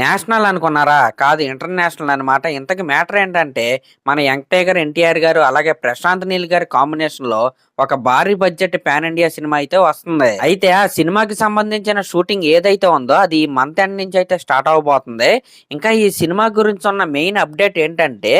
National అనుకున్నారా? కాదు, international అనమాట. ఇంతకి మ్యాటర్ ఏంటంటే, మన యంగ్ టైగర్ ఎన్టీఆర్ గారు, అలాగే ప్రశాంత్ నీల్ గారి కాంబినేషన్‌లో ఒక భారీ బడ్జెట్ పాన్ ఇండియా సినిమా అయితే వస్తుంది. అయితే ఆ సినిమాకి సంబంధించిన షూటింగ్ ఏదైతే ఉందో అది ఈ మంత్ ఎండ్ నుంచి అయితే స్టార్ట్ అవ్వబోతుంది. ఇంకా ఈ సినిమా గురించి ఉన్న మెయిన్ అప్డేట్ ఏంటంటే,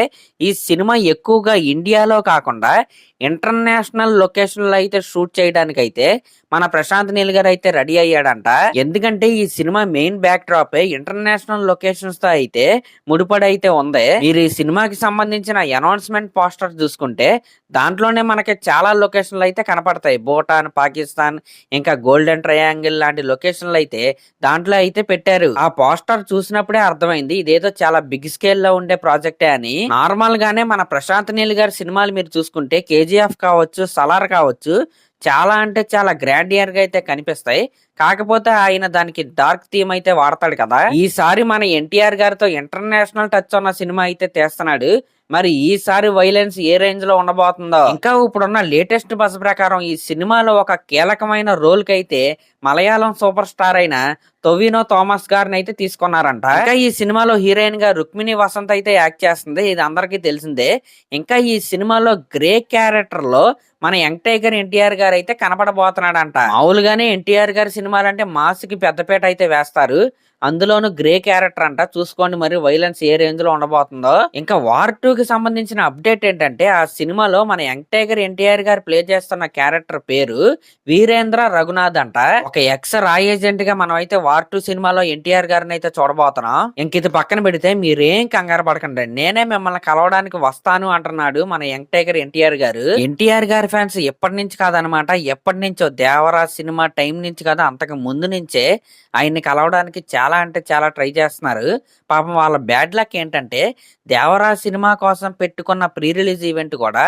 ఈ సినిమా ఎక్కువగా ఇండియాలో కాకుండా ఇంటర్నేషనల్ లొకేషన్‌లో అయితే షూట్ చేయడానికైతే మన ప్రశాంత్ నీల్ గారు అయితే రెడీ అయ్యాడంట. ఎందుకంటే ఈ cinema main back drop international locations తో అయితే ముడిపడి అయితే ఉంది. మీరు ఈ సినిమాకి సంబంధించిన అనౌన్స్మెంట్ పోస్టర్ చూసుకుంటే దాంట్లోనే మనకి చాలా లొకేషన్లు అయితే కనపడతాయి. భూటాన్, పాకిస్తాన్, ఇంకా గోల్డెన్ ట్రయాంగిల్ లాంటి లొకేషన్లు అయితే దాంట్లో అయితే పెట్టారు. ఆ పోస్టర్ చూసినప్పుడే అర్థమైంది ఇదేదో చాలా బిగ్ స్కేల్ లో ఉండే ప్రాజెక్టే అని. నార్మల్ గానే మన ప్రశాంత్ నీల్ గారి సినిమాలు మీరు చూసుకుంటే కేజీఎఫ్ కావచ్చు, సలార్ కావచ్చు, చాలా అంటే చాలా గ్రాండియర్ గా అయితే కనిపిస్తాయి. కాకపోతే ఆయన దానికి డార్క్ థీమ్ అయితే వాడతాడు కదా. ఈసారి మన ఎన్టీఆర్ గారితో ఇంటర్నేషనల్ టచ్ ఉన్న సినిమా అయితే తీస్తున్నాడు. మరి ఈసారి వైలెన్స్ ఏ రేంజ్ లో ఉండబోతుందో. ఇంకా ఇప్పుడున్న లేటెస్ట్ బస్ ప్రకారం ఈ సినిమాలో ఒక కీలకమైన రోల్ కి అయితే మలయాళం సూపర్ స్టార్ అయిన టొవినో థామస్ గారిని అయితే తీసుకున్నారంట. ఇంకా ఈ సినిమాలో హీరోయిన్ గా రుక్మిణి వసంత్ అయితే యాక్ట్ చేస్తుంది. ఇది అందరికీ తెలిసిందే. ఇంకా ఈ సినిమాలో గ్రే క్యారెక్టర్ లో మన యంగ్ టైగర్ ఎన్టీఆర్ గారు అయితే కనపడబోతున్నాడంట. మామూలుగానే ఎన్టీఆర్ గారి సినిమాలంటే మాస్ కి పెద్దపేట అయితే వేస్తారు. అందులోను గ్రే క్యారెక్టర్ అంట. చూసుకోండి మరి వైలెన్స్ ఏ రేంజ్ లో ఉండబోతుందో. ఇంకా వార్ 2 కి సంబంధించిన అప్డేట్ ఏంటంటే, ఆ సినిమాలో మన యంగ్ టైగర్ ఎన్టీఆర్ గారు ప్లే చేస్తున్న క్యారెక్టర్ పేరు వీరేంద్ర రఘునాథ్ అంట. ఒక ఎక్స్ రా ఏజెంట్ గా మనం అయితే వార్ 2 సినిమాలో ఎన్టీఆర్ గారిని అయితే చూడబోతున్నాం. ఇంక ఇది పక్కన పెడితే మీరేం కంగారు పడకండి, నేనే మిమ్మల్ని కలవడానికి వస్తాను అంటున్నాడు మన యంగ్ టైగర్ ఎన్టీఆర్ గారు. ఎన్టీఆర్ గారి ఫ్యాన్స్ ఎప్పటి నుంచి కాదనమాట, ఎప్పటి నుంచో దేవరాజ్ సినిమా టైం నుంచి కదా, అంతకు ముందు నుంచే ఆయన్ని కలవడానికి చాలా అంటే చాలా ట్రై చేస్తున్నారు. పాపం వాళ్ళ బ్యాడ్ లక్ ఏంటంటే దేవరాజ్ సినిమా కోసం పెట్టుకున్న ప్రీ రిలీజ్ ఈవెంట్ కూడా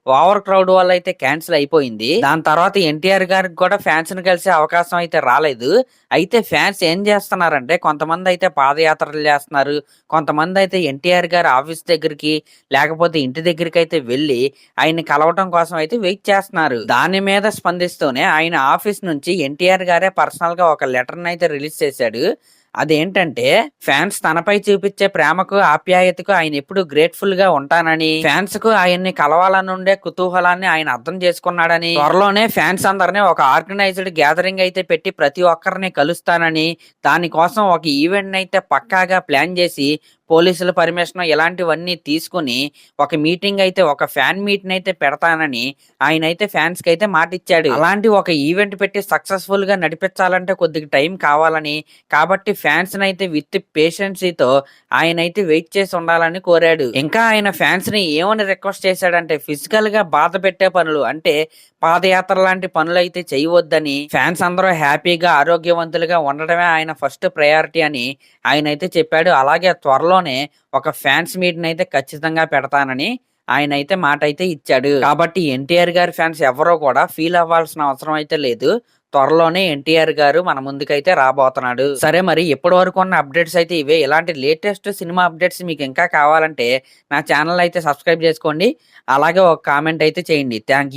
ఓవర్ క్రౌడ్ వల్ల అయితే క్యాన్సిల్ అయిపోయింది. దాని తర్వాత ఎన్టీఆర్ గారికి కూడా ఫ్యాన్స్ ని కలిసే అవకాశం అయితే రాలేదు. అయితే ఫ్యాన్స్ ఏం చేస్తున్నారంటే, కొంతమంది అయితే పాదయాత్రలు చేస్తున్నారు, కొంతమంది అయితే ఎన్టీఆర్ గారి ఆఫీస్ దగ్గరికి లేకపోతే ఇంటి దగ్గరికి అయితే వెళ్లి ఆయన్ని కలవటం కోసం అయితే వెయిట్ చేస్తున్నారు. దాని మీద స్పందిస్తూనే ఆయన ఆఫీస్ నుంచి ఎన్టీఆర్ గారే పర్సనల్ గా ఒక లెటర్ ని అయితే రిలీజ్ చేశాడు. అదేంటంటే, ఫ్యాన్స్ తనపై చూపించే ప్రేమకు, ఆప్యాయతకు ఆయన ఎప్పుడు గ్రేట్ఫుల్ గా ఉంటానని, ఫ్యాన్స్ కు ఆయన్ని కలవాలని ఉండే కుతూహలాన్ని ఆయన అర్థం చేసుకున్నాడని, త్వరలోనే ఫ్యాన్స్ అందరినీ ఒక ఆర్గనైజ్డ్ గ్యాదరింగ్ అయితే పెట్టి ప్రతి ఒక్కరిని కలుస్తానని, దానికోసం ఒక ఈవెంట్ అయితే పక్కాగా ప్లాన్ చేసి పోలీసుల పర్మిషన్ ఇలాంటివన్నీ తీసుకుని ఒక మీటింగ్ అయితే, ఒక ఫ్యాన్ మీటింగ్ అయితే పెడతానని ఆయన అయితే ఫ్యాన్స్ కి అయితే మాట ఇచ్చాడు. అలాంటి ఒక ఈవెంట్ పెట్టి సక్సెస్ఫుల్ గా నడిపించాలంటే కొద్దిగా టైం కావాలని, కాబట్టి ఫ్యాన్స్ అయితే విత్ పేషెన్సీతో ఆయన అయితే వెయిట్ చేసి ఉండాలని కోరాడు. ఇంకా ఆయన ఫ్యాన్స్ ని ఏమని రిక్వెస్ట్ చేశాడంటే, ఫిజికల్ గా బాధ పెట్టే పనులు అంటే పాదయాత్ర లాంటి పనులు అయితే చేయవద్దని, ఫ్యాన్స్ అందరూ హ్యాపీగా ఆరోగ్యవంతులుగా ఉండడమే ఆయన ఫస్ట్ ప్రయారిటీ అని ఆయన అయితే చెప్పాడు. అలాగే త్వరలోనే ఒక ఫ్యాన్స్ మీట్ అయితే ఖచ్చితంగా పెడతానని ఆయన అయితే మాట అయితే ఇచ్చాడు. కాబట్టి ఎన్టీఆర్ గారి ఫ్యాన్స్ ఎవరో కూడా ఫీల్ అవ్వాల్సిన అవసరం అయితే లేదు. త్వరలోనే ఎన్టీఆర్ గారు మన ముందుకైతే రాబోతున్నాడు. సరే, మరి ఇప్పటి వరకు ఉన్న అప్డేట్స్ అయితే ఇవే. ఇలాంటి లేటెస్ట్ సినిమా అప్డేట్స్ మీకు ఇంకా కావాలంటే నా ఛానల్ అయితే సబ్స్క్రైబ్ చేసుకోండి. అలాగే ఒక కామెంట్ అయితే చేయండి. Thank you.